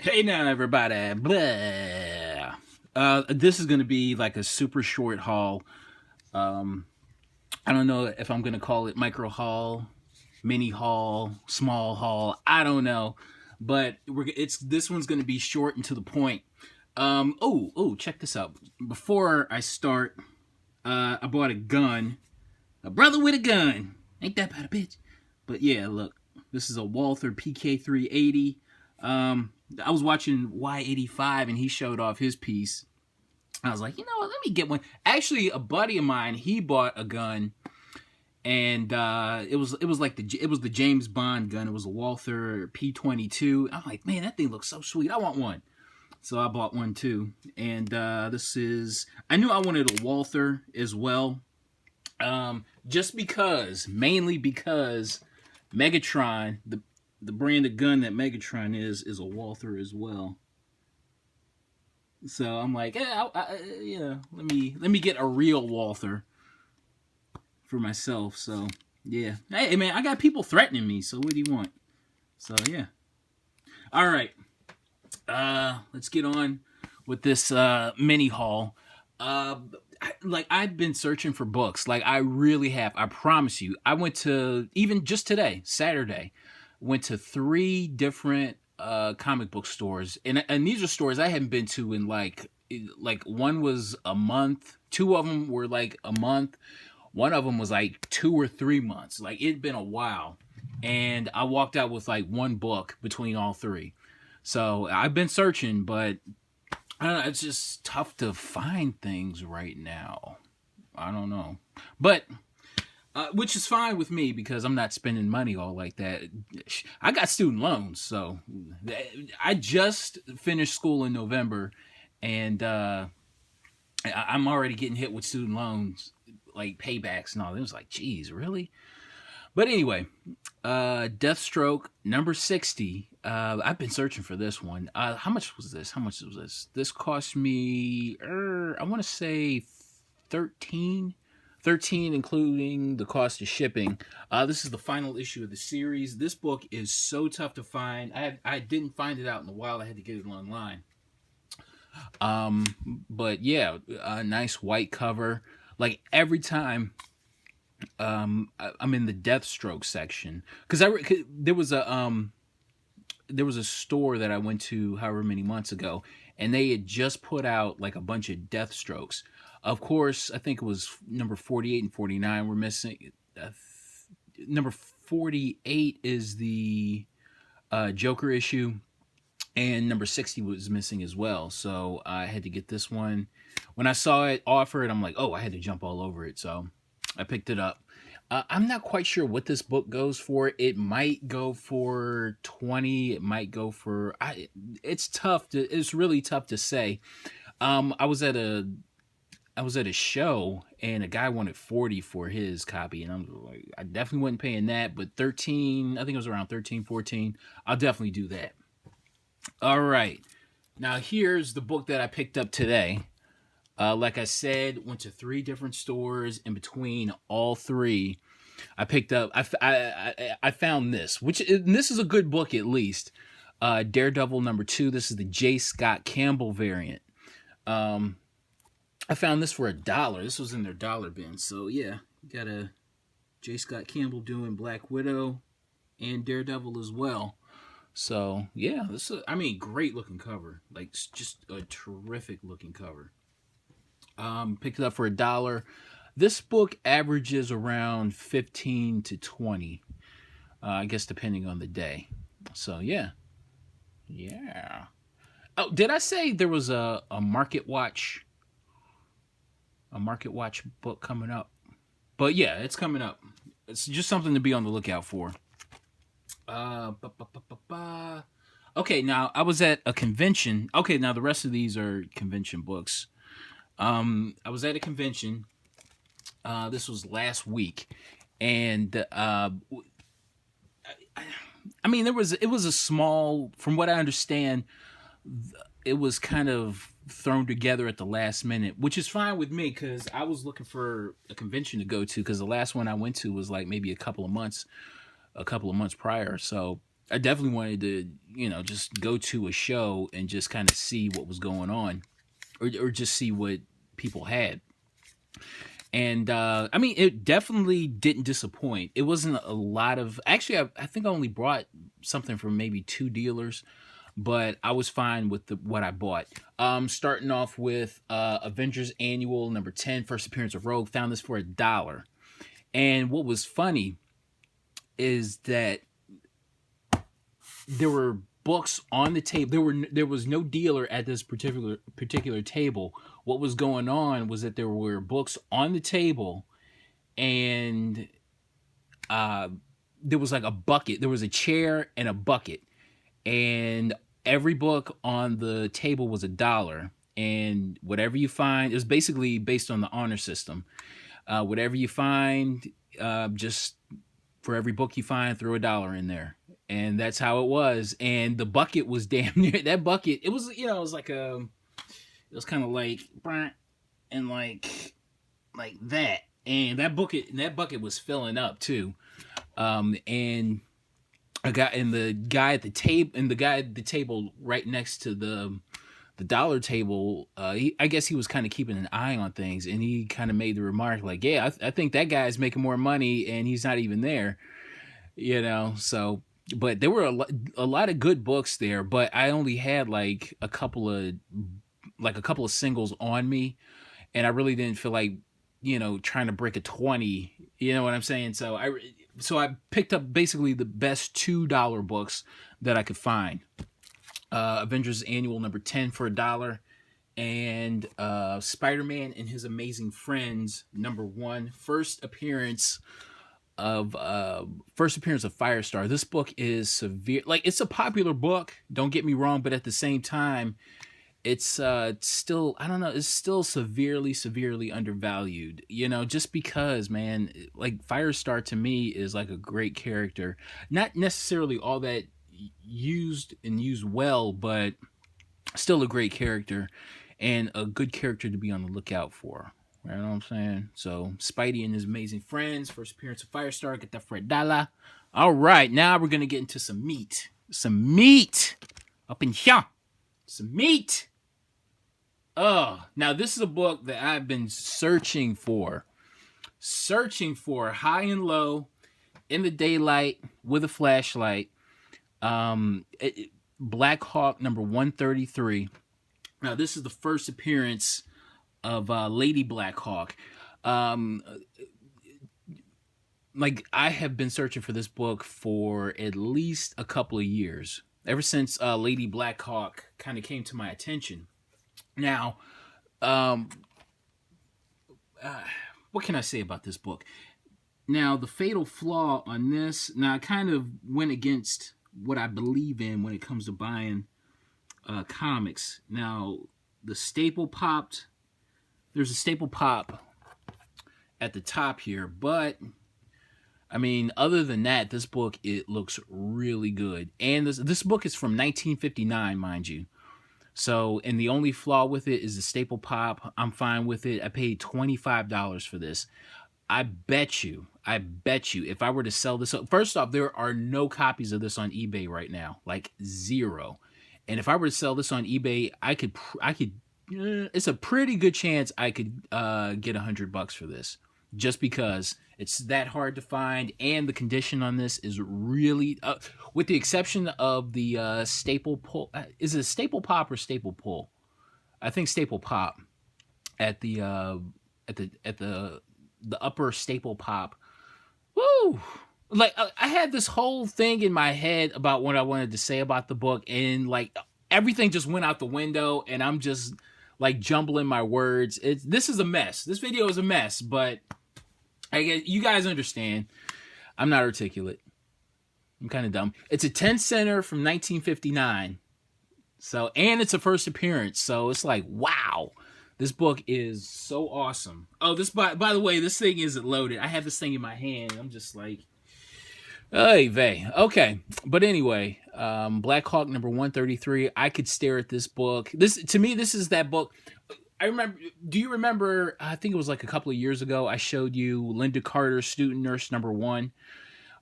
Hey now, everybody. Blah. This is going to be like a super short haul. Um, I don't know if I'm going to call it micro haul, mini haul, small haul. I don't know, but it's this one's going to be short and to the point. Check this out. Before I start, I bought a gun. A brother with a gun. Ain't that bad a bitch? But yeah, look, this is a Walther PK380. I was watching Y85 and he showed off his piece. I was like, you know what? Let me get one. Actually, a buddy of mine, he bought a gun, and it was like the James Bond gun. It was a Walther P22. I'm like, man, that thing looks so sweet. I want one. So I bought one too. And this is I knew I wanted a Walther as well. Just because, mainly because Megatron, the brand of gun that Megatron is a Walther as well. So I'm like, let me get a real Walther for myself. So yeah, hey man, I got people threatening me. So what do you want? So yeah, all right. Let's get on with this mini haul. Like I've been searching for books. Like I really have. I promise you. I went to even just today, Saturday, went to three different comic book stores, and these are stores I hadn't been to in like one was a month, two of them were like a month, one of them was like 2 or 3 months. Like it'd been a while, and I walked out with like one book between all three. So I've been searching, but I don't know, it's just tough to find things right now. I don't know, but which is fine with me because I'm not spending money all like that. I got student loans, so I just finished school in November, and I'm already getting hit with student loans, like paybacks and all. It was like, geez, really? But anyway, Deathstroke number 60. I've been searching for this one. How much was this? How much was this? This cost me, I want to say 13. 13 including the cost of shipping. This is the final issue of the series. This book is so tough to find. I didn't find it out in a while. I had to get it online. But yeah, a nice white cover. Like every time I'm in the Deathstroke section because there was a store that I went to however many months ago, and they had just put out like a bunch of Deathstrokes. Of course, I think it was number 48 and 49 were missing. Number 48 is the Joker issue, and number 60 was missing as well. So I had to get this one. When I saw it offered, I'm like, oh, I had to jump all over it. So I picked it up. I'm not quite sure what this book goes for. It might go for 20. It might go for. It's tough to. It's really tough to say. I was at a show and a guy wanted 40 for his copy, and I'm like, I definitely wasn't paying that. But 13, I think it was around 13, 14. I'll definitely do that. All right. Now here's the book that I picked up today. Like I said, went to three different stores. In between all three, I picked up. I found this, this is a good book at least. Daredevil number 2. This is the J. Scott Campbell variant. I found this for $1. This was in their dollar bin. So yeah, got a J. Scott Campbell doing Black Widow and Daredevil as well. So yeah, this is, I mean, great looking cover. Like just a terrific looking cover. Picked it up for $1. This book averages around 15 to 20, I guess, depending on the day. So yeah, yeah. Oh, did I say there was a Market Watch book coming up? But yeah, it's coming up. It's just something to be on the lookout for. Uh, ba, ba, ba, ba, ba. Okay, now I was at a convention. Okay, now the rest of these are convention books. I was at a convention. This was last week, and I mean, it was a small. From what I understand, it was kind of thrown together at the last minute, which is fine with me because I was looking for a convention to go to because the last one I went to was like maybe a couple of months prior. So I definitely wanted to, just go to a show and just kind of see what was going on, or just see what people had. And I mean, it definitely didn't disappoint. It wasn't a lot of. Actually, I think I only brought something from maybe two dealers, but I was fine with what I bought. Starting off with Avengers Annual number 10, first appearance of Rogue. Found this for $1. And what was funny is that there were books on the table. There was no dealer at this particular table. What was going on was that there were books on the table, and there was like a bucket. There was a chair and a bucket, and every book on the table was $1. And whatever you find, it was basically based on the honor system. Whatever you find, just for every book you find, throw $1 in there. And that's how it was. And the bucket was damn near that bucket. It was, it was like it was kind of like, and like that. And that bucket was filling up too. And the guy at the table right next to the dollar table, I guess he was kind of keeping an eye on things, and he kind of made the remark like, yeah, I think that guy's making more money and he's not even there, so. But there were a lot of good books there, but I only had like a couple of singles on me, and I really didn't feel like, trying to break a 20, you know what I'm saying? So I picked up basically the best $2 books that I could find. Avengers Annual number 10 for $1, and Spider-Man and His Amazing Friends number 1, first appearance of Firestar. This book is severe. Like, it's a popular book, don't get me wrong, but at the same time, it's still, I don't know, it's still severely undervalued, just because, man, like, Firestar to me is like a great character, not necessarily all that used well, but still a great character, and a good character to be on the lookout for. You know what I'm saying? So, Spidey and His Amazing Friends, first appearance of Firestar, get that for $1. All right, now we're going to get into some meat. Some meat up in here. Some meat. Oh, now this is a book that I've been searching for high and low, in the daylight, with a flashlight. Blackhawk number 133. Now, this is the first appearance of Lady Blackhawk. Like, I have been searching for this book for at least a couple of years, ever since Lady Blackhawk kind of came to my attention. Now, what can I say about this book? Now, the fatal flaw on this, now I kind of went against what I believe in when it comes to buying comics. Now, the staple popped. There's a staple pop at the top here, but I mean, other than that, this book, it looks really good. And this book is from 1959, mind you. So, and the only flaw with it is the staple pop. I'm fine with it. I paid $25 for this. I bet you, if I were to sell this, first off, there are no copies of this on eBay right now, like 0. And if I were to sell this on eBay, I could. It's a pretty good chance I could get $100 for this, just because it's that hard to find, and the condition on this is really, with the exception of the staple pull. Is it staple pop or staple pull? I think staple pop at the upper staple pop. Woo! Like, I had this whole thing in my head about what I wanted to say about the book, and like everything just went out the window, and I'm just like jumbling my words. This is a mess. This video is a mess, but I guess you guys understand. I'm not articulate. I'm kind of dumb. It's a 10 center from 1959. So, and it's a first appearance. So it's like, wow, this book is so awesome. Oh, by the way, this thing isn't loaded. I have this thing in my hand. I'm just like, hey, vey. Okay. But anyway, Blackhawk number 133. I could stare at this book. To me, this is that book. I remember, do you remember, I think it was like a couple of years ago, I showed you Linda Carter's Student Nurse number 1.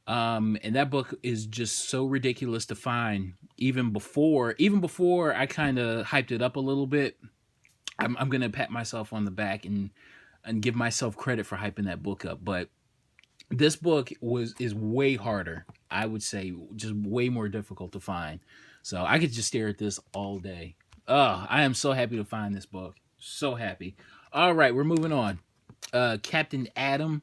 And that book is just so ridiculous to find. Even before I kind of hyped it up a little bit, I'm gonna pat myself on the back and give myself credit for hyping that book up. But this book is way harder. I would say just way more difficult to find. So I could just stare at this all day. Oh, I am so happy to find this book. So happy. All right, we're moving on. Captain Adam,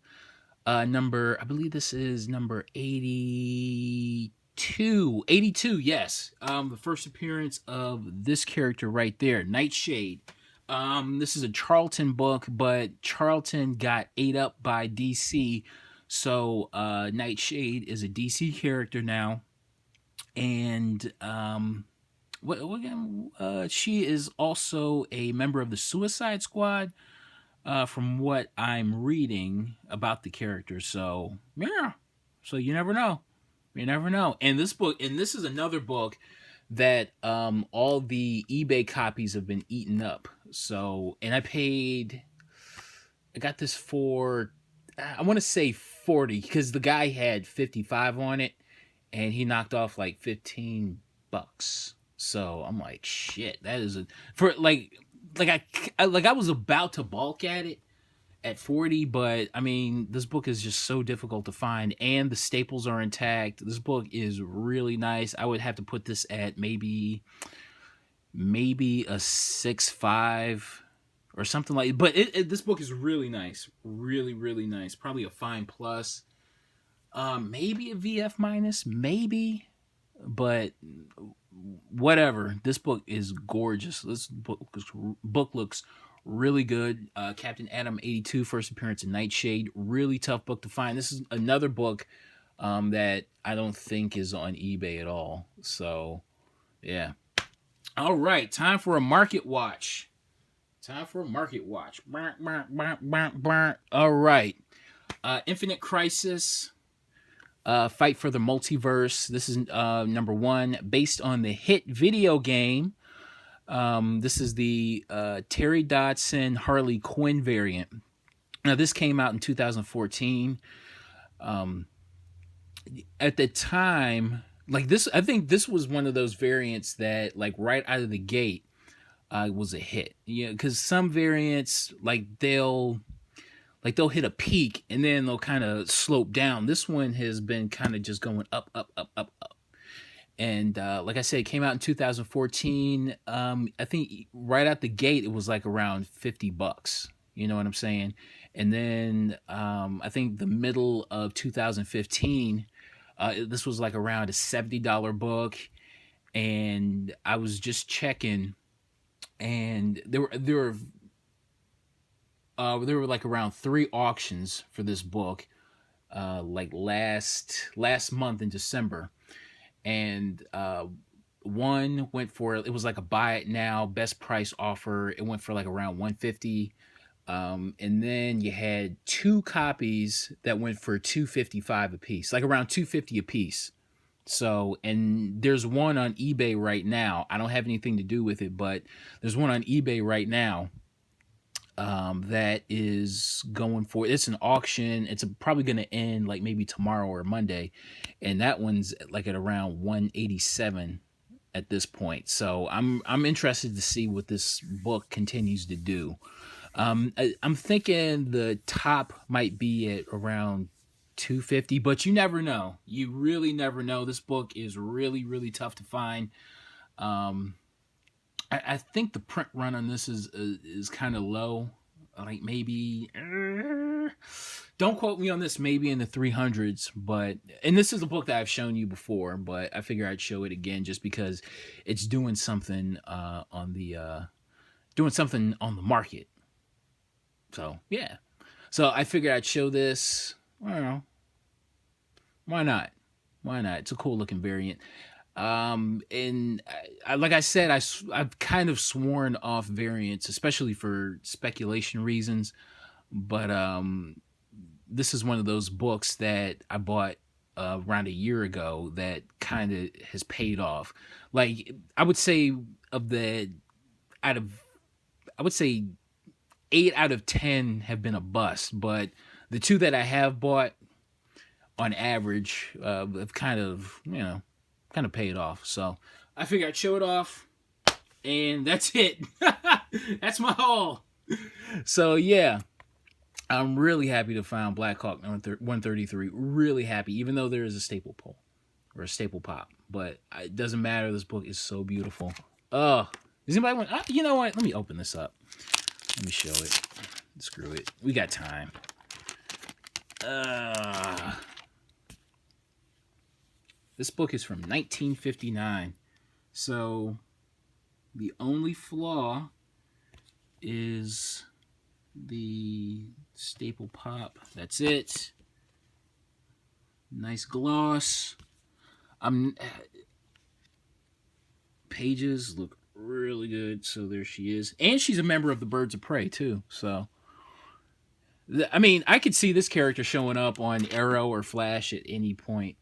number, I believe this is number 82. 82, yes. The first appearance of this character right there, Nightshade. This is a Charlton book, but Charlton got ate up by DC. So Nightshade is a DC character now. And she is also a member of the Suicide Squad, from what I'm reading about the character. So yeah, so you never know, And this is another book that all the eBay copies have been eaten up. So, and I got this for, I want to say 40, because the guy had 55 on it, and he knocked off like $15. So I'm like, shit, that is I was about to balk at it at 40, but I mean, this book is just so difficult to find, and the staples are intact. This book is really nice. I would have to put this at maybe a 6.5 or something like. But this book is really nice, really nice. Probably a fine plus. Maybe a VF minus, maybe, but whatever. This book is gorgeous. This book looks really good. Captain Adam 82, first appearance in Nightshade. Really tough book to find. This is another book that I don't think is on eBay at all. So, yeah. All right, time for a market watch. All right. Infinite Crisis. Fight for the Multiverse. This is number 1, based on the hit video game. This is the Terry Dodson Harley Quinn variant. Now, this came out in 2014. At the time, like this, I think this was one of those variants that, like, right out of the gate, was a hit. Yeah, because some variants, they'll hit a peak and then they'll kind of slope down. This one has been kind of just going up. And like I said, it came out in 2014. I think right out the gate, it was like around $50. You know what I'm saying? And then I think the middle of 2015, this was like around a $70 book. And I was just checking, and there were like around 3 auctions for this book, like last month in December, and one went for, it was like a buy it now best price offer. It went for like around $150, and then you had 2 copies that went for $255 a piece, like around $250 a piece. So, and there's one on eBay right now. I don't have anything to do with it, but there's one on eBay right now that is going for, it's an auction. It's probably going to end like maybe tomorrow or Monday, and that one's like at around 187 at this point. So I'm interested to see what this book continues to do. I'm thinking the top might be at around 250, but you never know. You really never know. This book is really tough to find. I think the print run on this is kind of low, like maybe, don't quote me on this, maybe in the 300s, but, and this is a book that I've shown you before, but I figure I'd show it again just because it's doing something on the market. So yeah, so I figured I'd show this. I don't know, why not? It's a cool looking variant. And like I said, I've kind of sworn off variants, especially for speculation reasons. But this is one of those books that I bought around a year ago that kind of has paid off. Like, I would say I would say 8 out of 10 have been a bust, but the 2 that I have bought on average, have kind of, kind of paid off. So I figured I'd show it off, and that's it. That's my haul. So yeah, I'm really happy to find Blackhawk 133. Really happy, even though there is a staple pull or a staple pop, but it doesn't matter. This book is so beautiful. Does anybody want? You know what? Let me open this up. Let me show it. Screw it. We got time. This book is from 1959. So the only flaw is the staple pop. That's it. Nice gloss. Pages look really good. So there she is. And she's a member of the Birds of Prey too. So I mean, I could see this character showing up on Arrow or Flash at any point,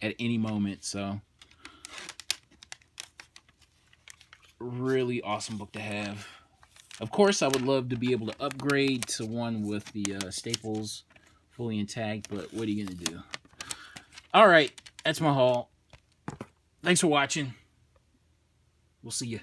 at any moment. So really awesome book to have. Of course, I would love to be able to upgrade to one with the staples fully intact, but what are you going to do? All right, that's my haul. Thanks for watching. We'll see you.